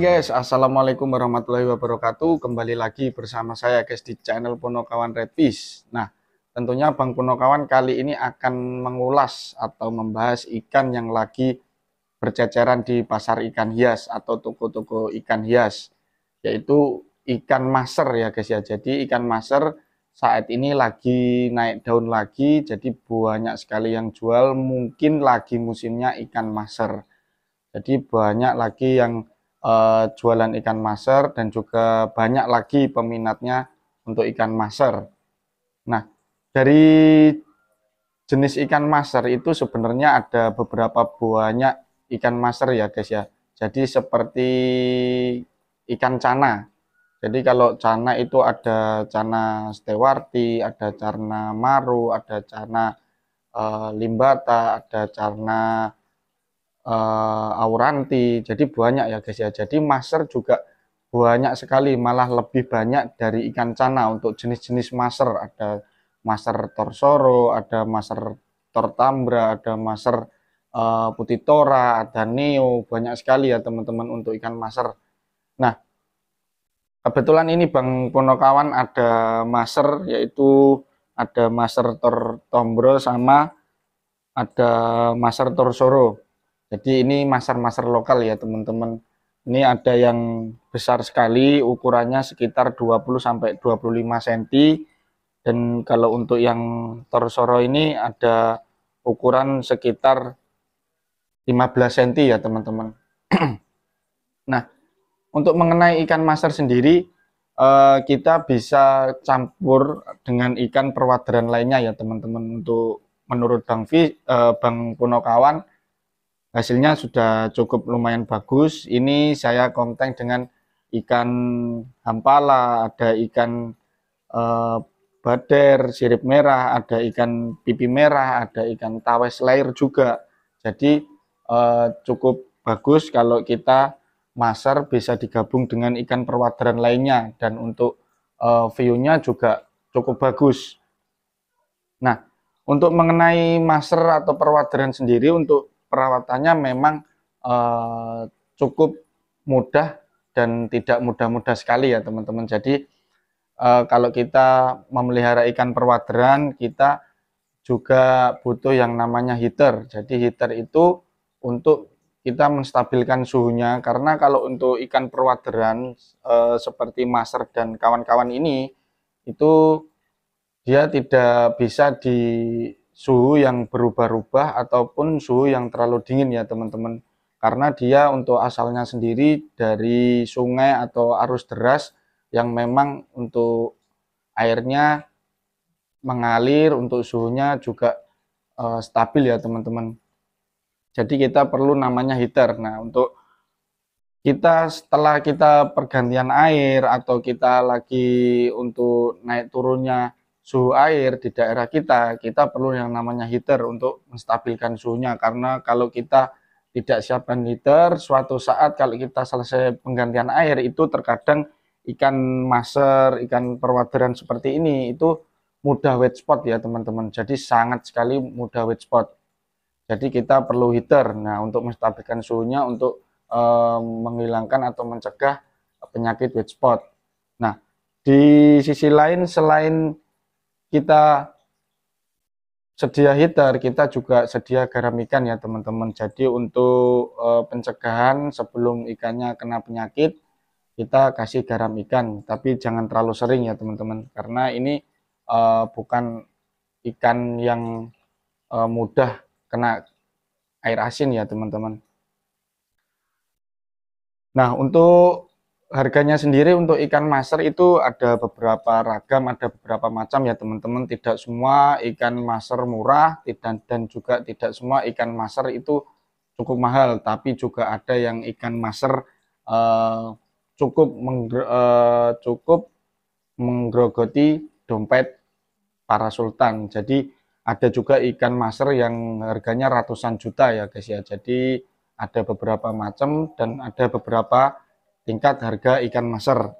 Guys, Assalamualaikum warahmatullahi wabarakatuh. Kembali lagi bersama saya guys di channel Punokawan Red Fish. Nah, tentunya Bang Punokawan kali ini akan mengulas atau membahas ikan yang lagi berceceran di pasar ikan hias atau toko-toko ikan hias, yaitu ikan maser ya guys ya. Jadi ikan maser saat ini lagi naik daun lagi, jadi banyak sekali yang jual, mungkin lagi musimnya ikan maser. Jadi banyak lagi yang jualan ikan maser dan juga banyak lagi peminatnya untuk ikan maser. Nah, dari jenis ikan maser itu sebenarnya ada beberapa banyak ikan maser ya guys ya. Jadi seperti ikan cana. Jadi kalau cana itu ada cana stewarti, ada cana maru, ada cana limbata, ada cana auranti. Jadi banyak ya guys ya. Jadi maser juga banyak sekali, malah lebih banyak dari ikan cana untuk jenis-jenis maser. Ada maser torsoro, ada maser tortambra, ada maser putih tora, ada neo, banyak sekali ya teman-teman untuk ikan maser. Nah, kebetulan ini Bang Punokawan ada maser, yaitu ada maser tortombro sama ada maser torsoro. Jadi ini maser-maser lokal ya teman-teman. Ini ada yang besar sekali, ukurannya sekitar 20 sampai 25 cm. Dan kalau untuk yang torsoro ini ada ukuran sekitar 15 cm ya teman-teman. Nah, untuk mengenai ikan maser sendiri, kita bisa campur dengan ikan perwaderan lainnya ya teman-teman. Untuk menurut Bang Punokawan, hasilnya sudah cukup lumayan bagus. Ini saya konten dengan ikan hampala, ada ikan bader, sirip merah, ada ikan pipi merah, ada ikan tawes lair juga. Jadi cukup bagus kalau kita maser bisa digabung dengan ikan perwaderan lainnya, dan untuk view-nya juga cukup bagus. Nah, untuk mengenai maser atau perwaderan sendiri, untuk perawatannya memang cukup mudah dan tidak mudah-mudah sekali ya teman-teman. Jadi kalau kita memelihara ikan perwaderan, kita juga butuh yang namanya heater. Jadi heater itu untuk kita menstabilkan suhunya, karena kalau untuk ikan perwaderan seperti maser dan kawan-kawan ini, itu dia tidak bisa di suhu yang berubah-ubah ataupun suhu yang terlalu dingin ya teman-teman, karena dia untuk asalnya sendiri dari sungai atau arus deras yang memang untuk airnya mengalir, untuk suhunya juga stabil ya teman-teman. Jadi kita perlu namanya heater. Nah, untuk kita setelah kita pergantian air atau kita lagi untuk naik turunnya suhu air di daerah kita, kita perlu yang namanya heater untuk menstabilkan suhunya. Karena kalau kita tidak siapkan heater, suatu saat kalau kita selesai penggantian air, itu terkadang ikan maser, ikan perwaderan seperti ini itu mudah wet spot ya teman-teman. Jadi sangat sekali mudah wet spot. Jadi kita perlu heater. Nah, untuk menstabilkan suhunya, untuk menghilangkan atau mencegah penyakit wet spot. Nah, di sisi lain, selain kita sedia heater, kita juga sedia garam ikan ya teman-teman. Jadi untuk pencegahan sebelum ikannya kena penyakit, kita kasih garam ikan, tapi jangan terlalu sering ya teman-teman, karena ini bukan ikan yang mudah kena air asin ya teman-teman. Nah, untuk harganya sendiri untuk ikan maser itu ada beberapa ragam, ada beberapa macam ya teman-teman. Tidak semua ikan maser murah, dan juga tidak semua ikan maser itu cukup mahal, tapi juga ada yang ikan maser cukup menggerogoti dompet para sultan. Jadi ada juga ikan maser yang harganya ratusan juta ya guys ya. Jadi ada beberapa macam dan ada beberapa tingkat harga ikan maser.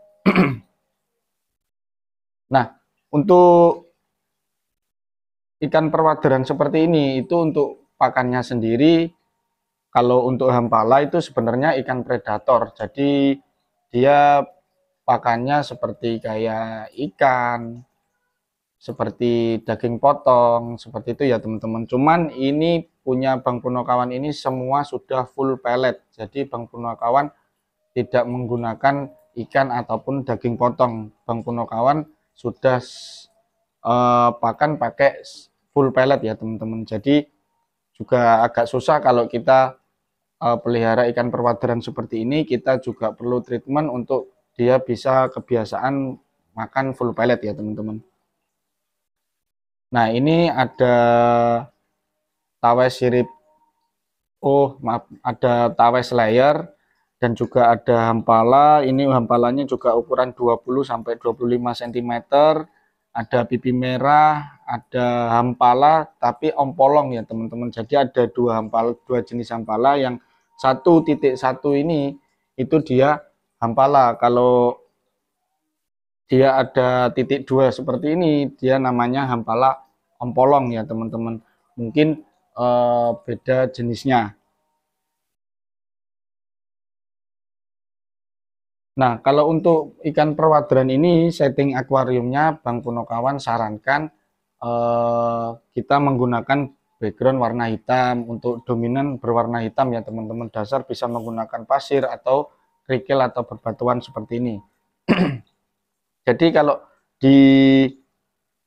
Nah, untuk ikan perwaderan seperti ini, itu untuk pakannya sendiri Kalau untuk hampala itu sebenarnya ikan predator, jadi dia pakannya seperti kayak ikan, seperti daging potong, seperti itu ya teman-teman. Cuman ini punya Bang Punokawan ini semua sudah full pellet, jadi Bang Punokawan tidak menggunakan ikan ataupun daging potong. Bang Punokawan sudah pakan pakai full pellet ya teman-teman. Jadi juga agak susah kalau kita pelihara ikan perwaderan seperti ini, kita juga perlu treatment untuk dia bisa kebiasaan makan full pellet ya teman-teman. Nah ini ada tawes sirip, oh maaf, ada tawes layer dan juga ada hampala. Ini hampalanya juga ukuran 20 sampai 25 cm. Ada pipi merah, ada hampala tapi ompolong ya teman-teman. Jadi ada dua jenis hampala, yang 1.1 ini itu dia hampala. Kalau dia ada titik 2 seperti ini, dia namanya hampala ompolong ya teman-teman. Mungkin beda jenisnya. Nah, kalau untuk ikan perwaderan ini setting akuariumnya Bang Punokawan sarankan kita menggunakan background warna hitam. Untuk dominan berwarna hitam ya teman-teman. Dasar bisa menggunakan pasir atau kerikil atau berbatuan seperti ini. Jadi kalau di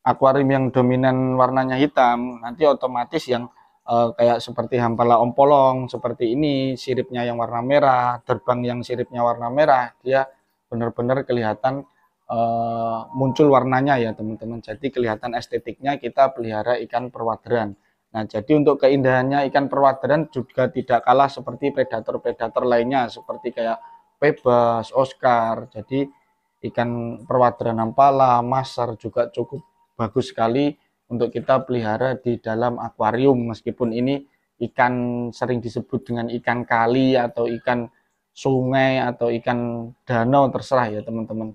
akuarium yang dominan warnanya hitam, nanti otomatis yang kayak seperti hampala ompolong seperti ini, siripnya yang warna merah, terbang yang siripnya warna merah, dia benar-benar kelihatan muncul warnanya ya teman-teman. Jadi kelihatan estetiknya kita pelihara ikan perwaderan. Nah, jadi untuk keindahannya ikan perwaderan juga tidak kalah seperti predator-predator lainnya seperti kayak Pebas, Oscar. Jadi ikan perwaderan hampala, masar juga cukup bagus sekali untuk kita pelihara di dalam akuarium, meskipun ini ikan sering disebut dengan ikan kali atau ikan sungai atau ikan danau, terserah ya teman-teman.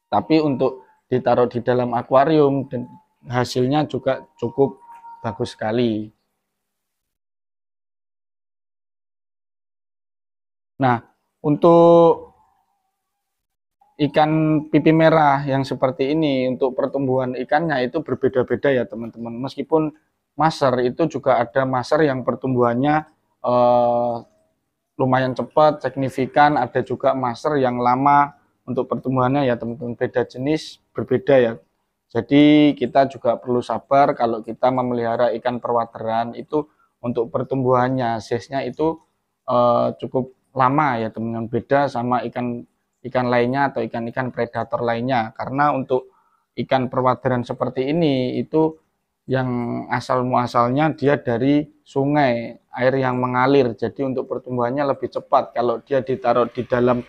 Tapi untuk ditaruh di dalam akuarium dan hasilnya juga cukup bagus sekali. Nah, untuk ikan pipi merah yang seperti ini, untuk pertumbuhan ikannya itu berbeda-beda ya teman-teman. Meskipun maser itu juga ada maser yang pertumbuhannya lumayan cepat, signifikan, ada juga maser yang lama untuk pertumbuhannya ya teman-teman. Beda jenis, berbeda ya. Jadi kita juga perlu sabar kalau kita memelihara ikan perwateran itu untuk pertumbuhannya, size-nya itu cukup lama ya teman-teman. Beda sama ikan lainnya atau ikan-ikan predator lainnya, karena untuk ikan perwaderan seperti ini itu yang asal muasalnya dia dari sungai, air yang mengalir, jadi untuk pertumbuhannya lebih cepat. Kalau dia ditaruh di dalam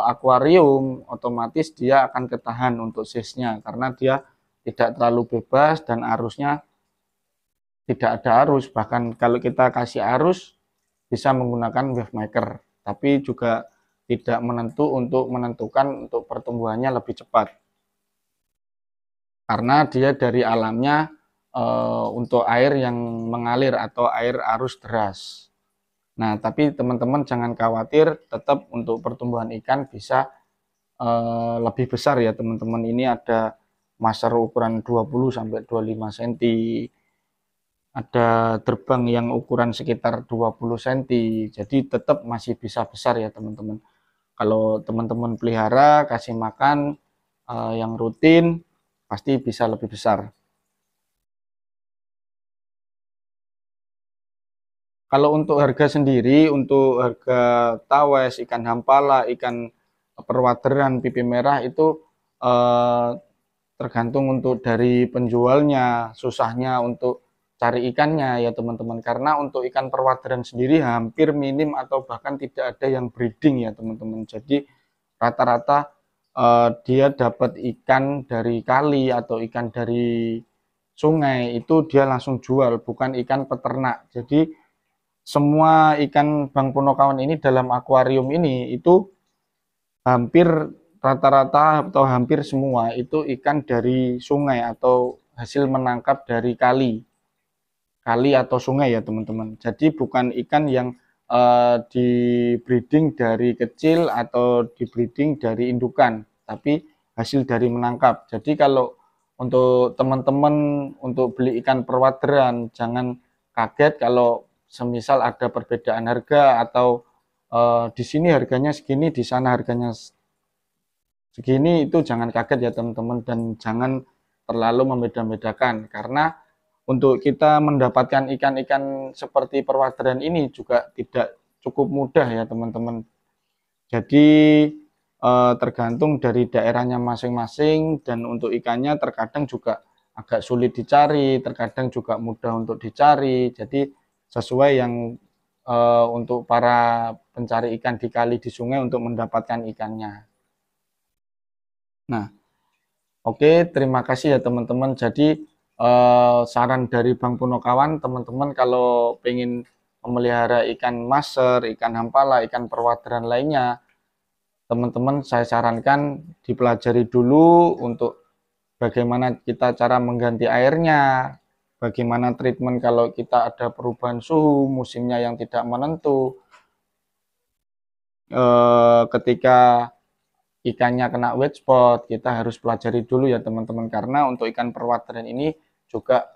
akuarium, otomatis dia akan ketahan untuk size-nya karena dia tidak terlalu bebas dan arusnya tidak ada arus. Bahkan kalau kita kasih arus bisa menggunakan wave maker, tapi juga tidak menentu untuk menentukan untuk pertumbuhannya lebih cepat karena dia dari alamnya untuk air yang mengalir atau air arus deras. Nah, tapi teman-teman jangan khawatir, tetap untuk pertumbuhan ikan bisa lebih besar ya teman-teman. Ini ada maser ukuran 20 sampai 25 cm, ada terbang yang ukuran sekitar 20 cm, jadi tetap masih bisa besar ya teman-teman. Kalau teman-teman pelihara, kasih makan yang rutin, pasti bisa lebih besar. Kalau untuk harga sendiri, untuk harga tawes, ikan hampala, ikan perwaderan, pipi merah itu eh, tergantung untuk dari penjualnya, susahnya untuk cari ikannya ya teman-teman. Karena untuk ikan perwaderan sendiri hampir minim atau bahkan tidak ada yang breeding ya teman-teman. Jadi rata-rata dia dapat ikan dari kali atau ikan dari sungai itu dia langsung jual, bukan ikan peternak. Jadi semua ikan Bang Punokawan ini dalam akuarium ini itu hampir rata-rata atau hampir semua itu ikan dari sungai atau hasil menangkap dari kali. kali atau sungai ya teman-teman. Jadi bukan ikan yang di breeding dari kecil atau di breeding dari indukan, tapi hasil dari menangkap. Jadi kalau untuk teman-teman untuk beli ikan perwaderan, jangan kaget kalau semisal ada perbedaan harga atau di sini harganya segini, di sana harganya segini, itu jangan kaget ya teman-teman, dan jangan terlalu membeda-bedakan karena untuk kita mendapatkan ikan-ikan seperti perwaderan ini juga tidak cukup mudah ya teman-teman. Jadi tergantung dari daerahnya masing-masing, dan untuk ikannya terkadang juga agak sulit dicari, terkadang juga mudah untuk dicari. Jadi sesuai yang untuk para pencari ikan di kali di sungai untuk mendapatkan ikannya. Nah, oke, terima kasih ya teman-teman. Jadi saran dari Bang Punokawan, teman-teman kalau pengen memelihara ikan maser, ikan hampala, ikan perwaderan lainnya, teman-teman saya sarankan dipelajari dulu untuk bagaimana kita cara mengganti airnya, bagaimana treatment kalau kita ada perubahan suhu, musimnya yang tidak menentu, ketika ikannya kena wet spot, kita harus pelajari dulu ya teman-teman, karena untuk ikan perwateran ini juga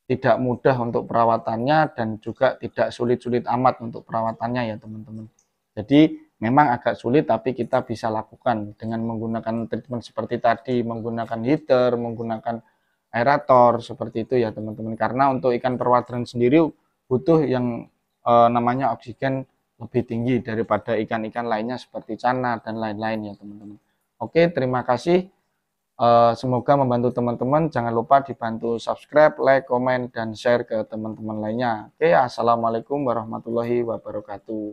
tidak mudah untuk perawatannya dan juga tidak sulit-sulit amat untuk perawatannya ya teman-teman. Jadi memang agak sulit tapi kita bisa lakukan dengan menggunakan treatment seperti tadi, menggunakan heater, menggunakan aerator seperti itu ya teman-teman. Karena untuk ikan perwateran sendiri butuh yang namanya oksigen lebih tinggi daripada ikan-ikan lainnya seperti cana dan lain-lain ya teman-teman. Oke, terima kasih. Semoga membantu teman-teman. Jangan lupa dibantu subscribe, like, komen, dan share ke teman-teman lainnya. Oke, assalamualaikum warahmatullahi wabarakatuh.